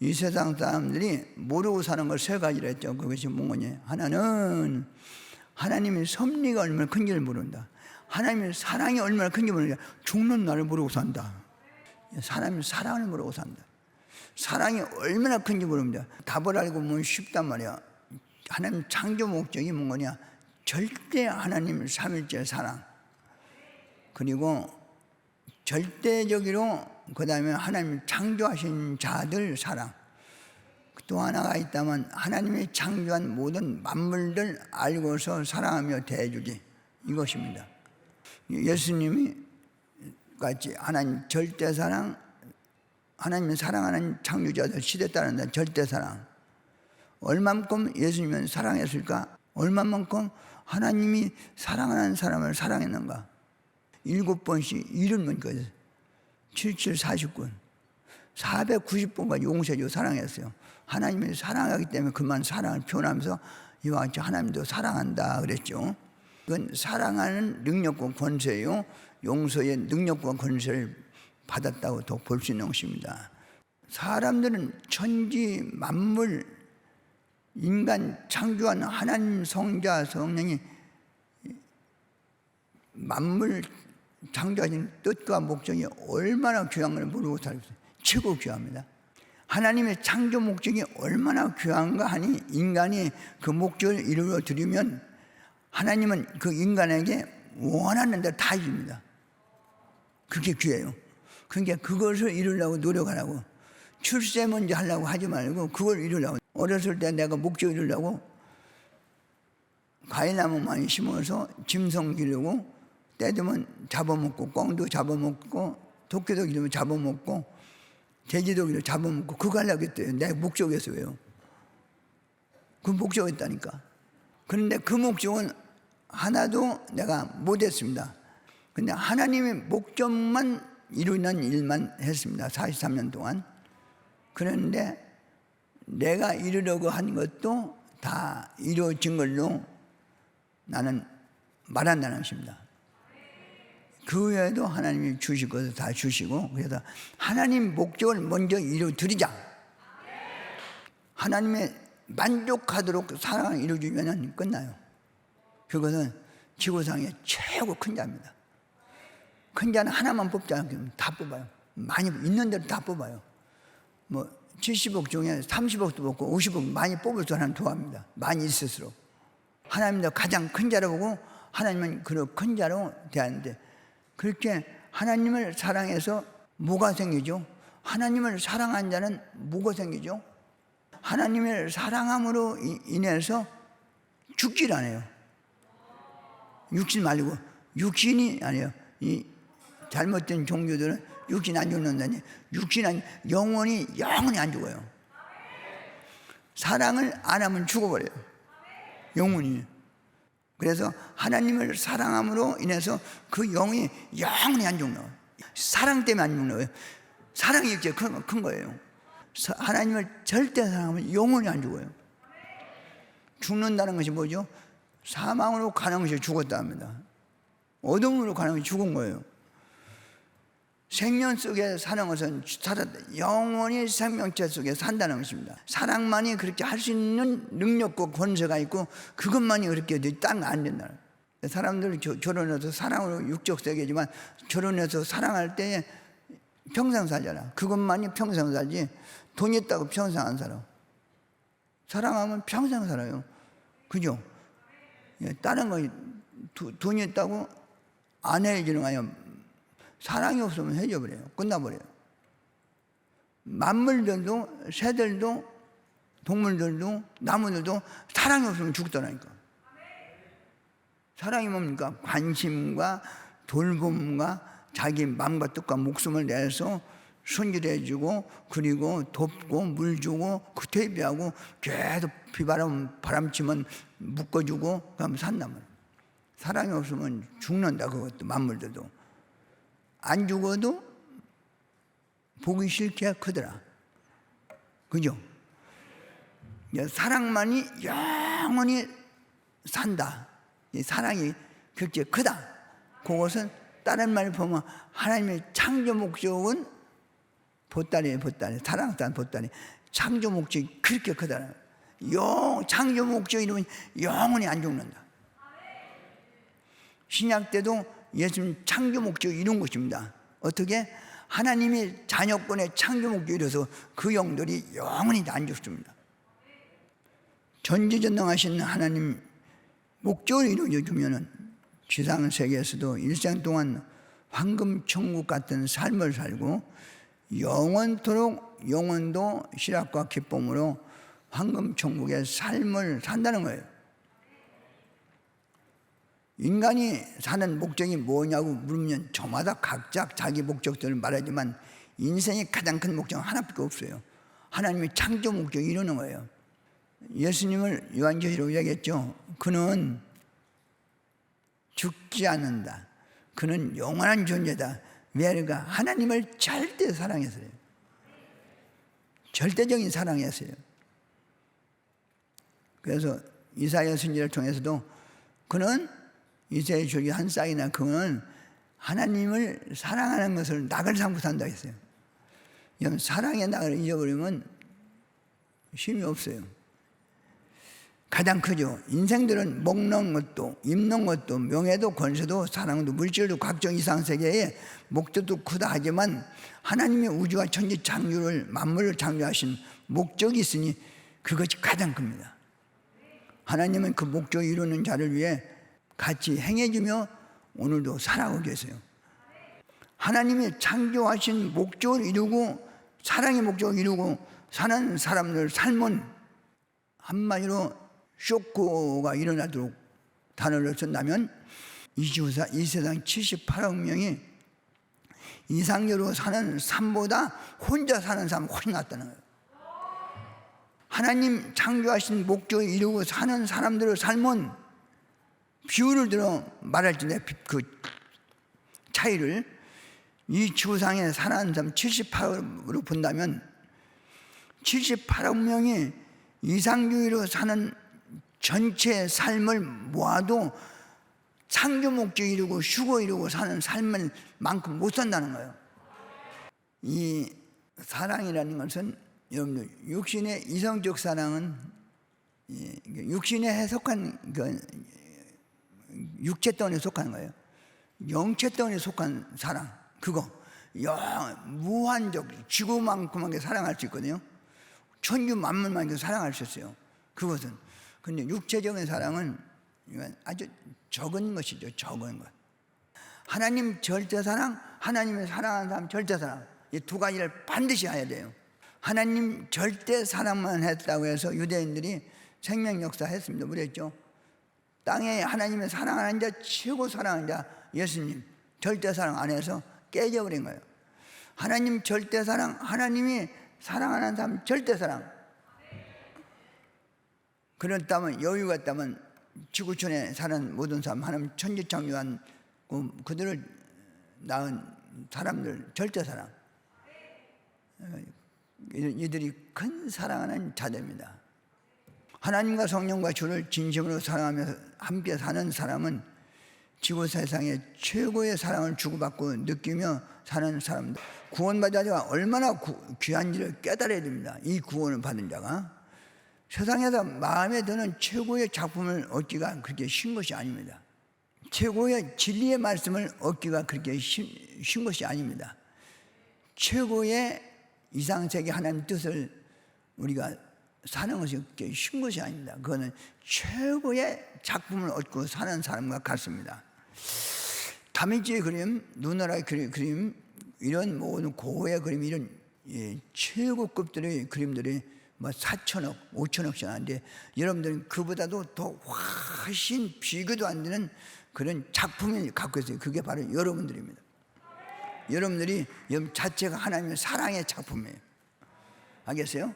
이 세상 사람들이 모르고 사는 걸 세 가지로 했죠. 그것이 뭐냐? 하나는 하나님의 섭리가 얼마나 큰지를 모른다. 하나님의 사랑이 얼마나 큰지 모르냐. 죽는 날을 모르고 산다. 사람의 사랑을 모르고 산다. 사랑이 얼마나 큰지 모릅니다. 답을 알고 보면 쉽단 말이야. 하나님 창조 목적이 뭐냐? 절대 하나님 삼일째 사랑, 그리고 절대적으로 그 다음에 하나님 창조하신 자들 사랑, 또 하나가 있다면 하나님이 창조한 모든 만물들 알고서 사랑하며 대해주지, 이것입니다. 예수님이 같이 하나님 절대 사랑, 하나님을 사랑하는 창조자들 시대 따른다. 절대 사랑. 얼마만큼 예수님은 사랑했을까? 얼마만큼 하나님이 사랑하는 사람을 사랑했는가? 7번씩 이름은 거예요. 77, 49, 490번까지 용서해주고 사랑했어요. 하나님이 사랑하기 때문에 그만 사랑을 표현하면서 이와 같이 하나님도 사랑한다 그랬죠. 그건 사랑하는 능력과 권세요, 용서의 능력과 권세를 받았다고 더 볼 수 있는 것입니다. 사람들은 천지 만물 인간 창조한 하나님 성자 성령이 만물 창조하신 뜻과 목적이 얼마나 귀한 걸 모르고 살고 있어요. 최고 귀합니다. 하나님의 창조 목적이 얼마나 귀한가 하니 인간이 그 목적을 이루어 드리면 하나님은 그 인간에게 원하는 대로 다 해줍니다. 그게 귀해요. 그러니까 그것을 이루려고 노력하라고. 출세 먼저 하려고 하지 말고 그걸 이루려고. 어렸을 때 내가 목적 이루려고 과일나무 많이 심어서 짐승 기르고 때 되면 잡아먹고, 꿩도 잡아먹고, 도끼도 기르면 잡아먹고, 돼지도 기르면 잡아먹고, 그거 하려고 했대요. 내 목적이었어요. 그 목적이었다니까. 그런데 그 목적은 하나도 내가 못했습니다. 근데 하나님의 목적만 이루는 일만 했습니다. 43년 동안. 그런데 내가 이루려고 한 것도 다 이루어진 걸로 나는 말한다는 것입니다. 그 외에도 하나님이 주실 것을 다 주시고, 그래서 하나님 목적을 먼저 이루어드리자. 하나님의 만족하도록 사랑을 이루어주면 끝나요. 그것은 지구상의 최고 큰 자입니다. 큰 자는 하나만 뽑지 않고 다 뽑아요. 많이 있는 대로 다 뽑아요. 뭐 70억 중에 30억도 뽑고 50억 많이 뽑을 줄 하나님 좋아합니다. 많이 있을수록. 하나님도 가장 큰 자로 보고 하나님은 그 큰 자로 대하는데, 그렇게 하나님을 사랑해서 뭐가 생기죠? 하나님을 사랑한 자는 뭐가 생기죠? 하나님을 사랑함으로 인해서 죽질 않아요. 육신 말고, 육신이 아니에요. 이 잘못된 종교들은 육신 안 죽는다니. 육신은 영원히 안 죽어요. 사랑을 안 하면 죽어버려요. 영원히. 그래서 하나님을 사랑함으로 인해서 그 영이 영원히 안 죽는 거예요. 사랑 때문에 안 죽는 거예요. 사랑이 이제 큰 거예요. 하나님을 절대 사랑하면 영원히 안 죽어요. 죽는다는 것이 뭐죠? 사망으로 가는 것이 죽었다 합니다. 어둠으로 가는 것이 죽은 거예요. 생명 속에 사는 것은 영원히 생명체 속에 산다는 것입니다. 사랑만이 그렇게 할 수 있는 능력과 권세가 있고, 그것만이 그렇게 딱 안 된다. 사람들 결혼해서 사랑으로 육적 세계지만 결혼해서 사랑할 때 평생 살잖아. 그것만이 평생 살지 돈 있다고 평생 안 살아. 사랑하면 평생 살아요. 그죠? 다른 거 돈이 있다고 안 해주는 거 아니야. 사랑이 없으면 해줘버려요. 끝나버려요. 만물들도, 새들도, 동물들도, 나무들도 사랑이 없으면 죽더라니까. 사랑이 뭡니까? 관심과 돌봄과 자기 마음과 뜻과 목숨을 내서 손질해주고, 그리고 돕고, 물 주고, 그 대비하고, 계속 바람 치면 묶어주고, 그러면 산단 말이에요. 사랑이 없으면 죽는다, 그것도, 만물들도. 안 죽어도 보기 싫게 크더라. 그죠? 사랑만이 영원히 산다. 이 사랑이 그렇게 크다. 그것은 다른 말을 보면 하나님의 창조 목적은 보따리예요, 보따리. 사랑단 보따리. 창조 목적이 그렇게 크다는 거예요. 창조 목적이 이루면 영원히 안 죽는다. 신약 때도 예수님 창조 목적을 이룬 것입니다. 어떻게? 하나님이 자녀권의 창조 목적을 이뤄서 그 영들이 영원히 안 죽습니다. 전지전능하신 하나님 목적을 이루어주면 지상 세계에서도 일생 동안 황금 천국 같은 삶을 살고 영원토록 영원도 희락과 기쁨으로 황금 천국의 삶을 산다는 거예요. 인간이 사는 목적이 뭐냐고 물으면 저마다 각자 자기 목적들을 말하지만 인생의 가장 큰 목적은 하나밖에 없어요. 하나님의 창조 목적을 이루는 거예요. 예수님을 요한계시록 얘기했죠. 그는 죽지 않는다. 그는 영원한 존재다. 왜? 그가 하나님을 절대 사랑했어요. 절대적인 사랑했어요. 그래서 이사야 선지자를 통해서도 그는 이스라엘 줄기 한 쌍이나 그는 하나님을 사랑하는 것을 낙을 삼고 산다고 했어요. 사랑의 낙을 잊어버리면 힘이 없어요. 가장 크죠. 인생들은 먹는 것도 입는 것도 명예도 권세도 사랑도 물질도 각종 이상세계의 목적도 크다 하지만 하나님의 우주와 천지 창조를 만물을 창조하신 목적이 있으니 그것이 가장 큽니다. 하나님은 그 목적을 이루는 자를 위해 같이 행해주며 오늘도 살아오고 계세요. 하나님이 창조하신 목적을 이루고 사랑의 목적을 이루고 사는 사람들 삶은 한마디로 쇼크가 일어나도록 단어를 쓴다면 이 세상 78억 명이 이상적으로 사는 삶보다 혼자 사는 삶이 훨씬 낫다는 거예요. 하나님 창조하신 목적을 이루고 사는 사람들의 삶은 비유를 들어 말할때 그 차이를 이 지구상에 사는 사람 78억으로 본다면 78억 명이 이상주의로 사는 전체 삶을 모아도 창조 목적 이루고 휴거 이루고 사는 삶을 만큼 못 산다는 거예요. 이 사랑이라는 것은 여러분들 육신의 이성적 사랑은 육신에 해석한 육체덩어리에 속하는 거예요. 영체덩어리에 속한 사랑 그거 무한적 지구만큼하게 사랑할 수 있거든요. 천주 만물만큼 사랑할 수 있어요. 그것은 근데 육체적인 사랑은 아주 적은 것이죠. 적은 것. 하나님 절대 사랑, 하나님의 사랑하는 사람 절대 사랑 이 두 가지를 반드시 해야 돼요. 하나님 절대 사랑만 했다고 해서 유대인들이 생명 역사 했습니다. 그랬죠. 땅에 하나님의 사랑하는 자 최고 사랑하는 자 예수님 절대 사랑 안 해서 깨져버린 거예요. 하나님 절대 사랑, 하나님이 사랑하는 사람 절대 사랑. 그렇다면 여유가 있다면 지구촌에 사는 모든 사람 하나님 천지창조한 그들을 낳은 사람들 절대 사랑. 이들이 큰 사랑하는 자들입니다. 하나님과 성령과 주를 진심으로 사랑하면서 함께 사는 사람은 지구 세상에 최고의 사랑을 주고받고 느끼며 사는 사람들. 구원받은 자가 얼마나 귀한지를 깨달아야 됩니다. 이 구원을 받은 자가 세상에서 마음에 드는 최고의 작품을 얻기가 그렇게 쉬운 것이 아닙니다. 최고의 진리의 말씀을 얻기가 그렇게 쉬운 것이 아닙니다. 최고의 이상세계 하나님 뜻을 우리가 사는 것이 그렇게 쉬운 것이 아닙니다. 그거는 최고의 작품을 얻고 사는 사람과 같습니다. 다민치의 그림, 누나라의 그림 이런 모든 고의 그림 이런 최고급들의 그림들이 뭐 4천억, 5천억씩 하는데 여러분들은 그보다도 더 훨씬 비교도 안 되는 그런 작품을 갖고 있어요. 그게 바로 여러분들입니다. 여러분들이 자체가 하나님의 사랑의 작품이에요. 알겠어요?